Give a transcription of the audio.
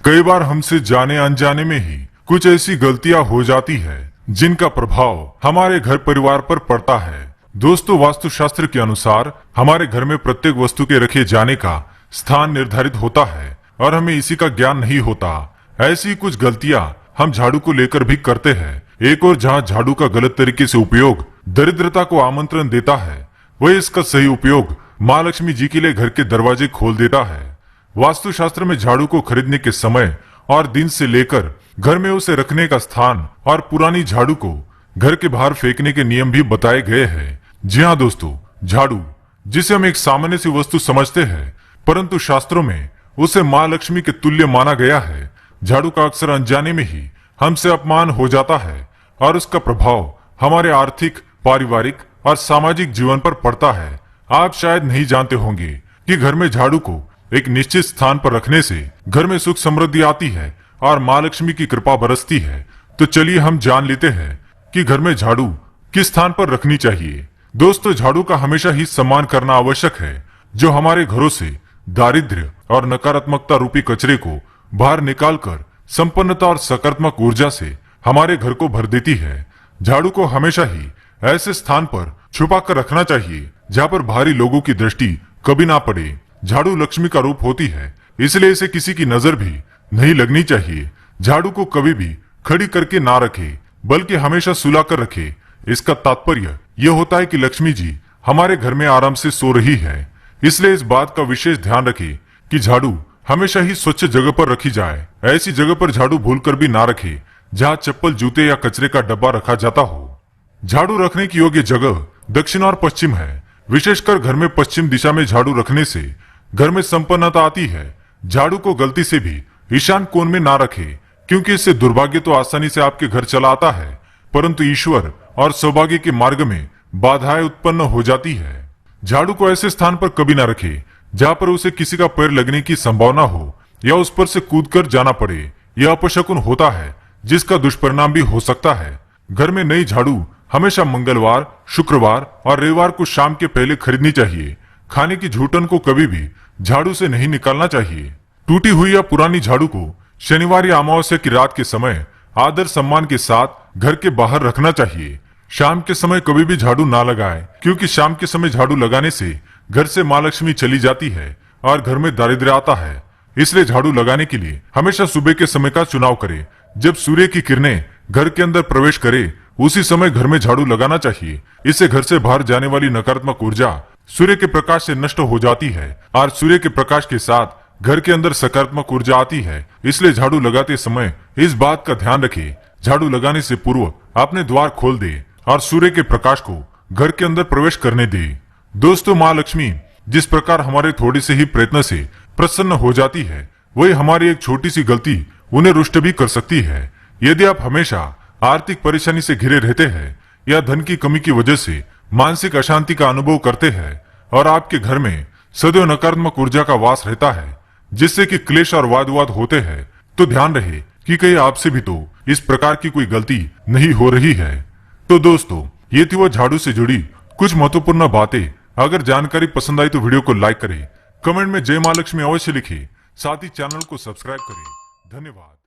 कई बार हमसे जाने अनजाने में ही कुछ ऐसी गलतियां हो जाती है जिनका प्रभाव हमारे घर परिवार पर पड़ता है। दोस्तों, वास्तुशास्त्र के अनुसार हमारे घर में प्रत्येक वस्तु के रखे जाने का स्थान निर्धारित होता है और हमें इसी का ज्ञान नहीं होता। ऐसी कुछ गलतियां हम झाड़ू को लेकर भी करते हैं। एक और जहां झाड़ू का गलत तरीके से उपयोग दरिद्रता को आमंत्रण देता है, वही इसका सही उपयोग माँ लक्ष्मी जी के लिए घर के दरवाजे खोल देता है। वास्तुशास्त्र में झाड़ू को खरीदने के समय और दिन से लेकर घर में उसे रखने का स्थान और पुरानी झाड़ू को घर के बाहर फेंकने के नियम भी बताए गए हैं। जी हाँ दोस्तों, झाड़ू जिसे हम एक सामान्य सी वस्तु समझते हैं, परंतु शास्त्रों में उसे माँ लक्ष्मी के तुल्य माना गया है। झाड़ू का अक्सर अनजाने में ही हमसे अपमान हो जाता है और उसका प्रभाव हमारे आर्थिक, पारिवारिक और सामाजिक जीवन पर पड़ता है। आप शायद नहीं जानते होंगे कि घर में झाड़ू को एक निश्चित स्थान पर रखने से घर में सुख समृद्धि आती है और माँ लक्ष्मी की कृपा बरसती है। तो चलिए हम जान लेते हैं कि घर में झाड़ू किस स्थान पर रखनी चाहिए। दोस्तों, झाड़ू का हमेशा ही सम्मान करना आवश्यक है, जो हमारे घरों से दारिद्र्य और नकारात्मकता रूपी कचरे को बाहर निकालकर संपन्नता और सकारात्मक ऊर्जा से हमारे घर को भर देती है। झाड़ू को हमेशा ही ऐसे स्थान पर छुपा कर रखना चाहिए जहाँ पर बाहरी लोगों की दृष्टि कभी ना पड़े। झाड़ू लक्ष्मी का रूप होती है, इसलिए इसे किसी की नजर भी नहीं लगनी चाहिए। झाड़ू को कभी भी खड़ी करके ना रखे, बल्कि हमेशा सुला कर रखे। इसका तात्पर्य यह होता है कि लक्ष्मी जी हमारे घर में आराम से सो रही है। इसलिए इस बात का विशेष ध्यान रखें कि झाड़ू हमेशा ही स्वच्छ जगह पर रखी जाए। ऐसी जगह पर झाड़ू भूलकर भी ना रखे जहाँ चप्पल, जूते या कचरे का डब्बा रखा जाता हो। झाड़ू रखने की योग्य जगह दक्षिण और पश्चिम है। विशेषकर घर में पश्चिम दिशा में झाड़ू रखने से घर में संपन्नता आती है। झाड़ू को गलती से भी ईशान कोण में ना रखे, क्योंकि इससे दुर्भाग्य तो आसानी से आपके घर चला आता है, परंतु ईश्वर और सौभाग्य के मार्ग में बाधाएं उत्पन्न हो जाती है। झाड़ू को ऐसे स्थान पर कभी ना रखे जहाँ पर उसे किसी का पैर लगने की संभावना हो या उस पर से कूदकर जाना पड़े। यह अपशकुन होता है, जिसका दुष्परिणाम भी हो सकता है। घर में नई झाड़ू हमेशा मंगलवार, शुक्रवार और रविवार को शाम के पहले खरीदनी चाहिए। खाने की झूठन को कभी भी झाड़ू से नहीं निकालना चाहिए। टूटी हुई या पुरानी झाड़ू को शनिवार या अमावस्या की रात के समय आदर सम्मान के साथ घर के बाहर रखना चाहिए। शाम के समय कभी भी झाड़ू ना लगाएं, क्योंकि शाम के समय झाड़ू लगाने से घर से माँ लक्ष्मी चली जाती है और घर में दारिद्र्य आता है। इसलिए झाड़ू लगाने के लिए हमेशा सुबह के समय का चुनाव करें। जब सूर्य की किरणें घर के अंदर प्रवेश करे, उसी समय घर में झाड़ू लगाना चाहिए। इससे घर से बाहर जाने वाली नकारात्मक ऊर्जा सूर्य के प्रकाश से नष्ट हो जाती है और सूर्य के प्रकाश के साथ घर के अंदर सकारात्मक ऊर्जा आती है। इसलिए झाड़ू लगाते समय इस बात का ध्यान रखें, झाड़ू लगाने से पूर्व अपने द्वार खोल दे और सूर्य के प्रकाश को घर के अंदर प्रवेश करने दे। दोस्तों, माँ लक्ष्मी जिस प्रकार हमारे थोड़े से ही प्रयत्न से प्रसन्न हो जाती है, वही हमारी एक छोटी सी गलती उन्हें रुष्ट भी कर सकती है। यदि आप हमेशा आर्थिक परेशानी से घिरे रहते हैं या धन की कमी की वजह से मानसिक अशांति का अनुभव करते हैं और आपके घर में सदैव नकारात्मक ऊर्जा का वास रहता है, जिससे कि क्लेश और वाद विवाद होते हैं, तो ध्यान रहे कि कहीं आपसे भी तो इस प्रकार की कोई गलती नहीं हो रही है। तो दोस्तों, ये थी वो झाड़ू से जुड़ी कुछ महत्वपूर्ण बातें। अगर जानकारी पसंद आई तो वीडियो को लाइक करें, कमेंट में जय माँ लक्ष्मी अवश्य लिखें, साथ ही चैनल को सब्सक्राइब करें। धन्यवाद।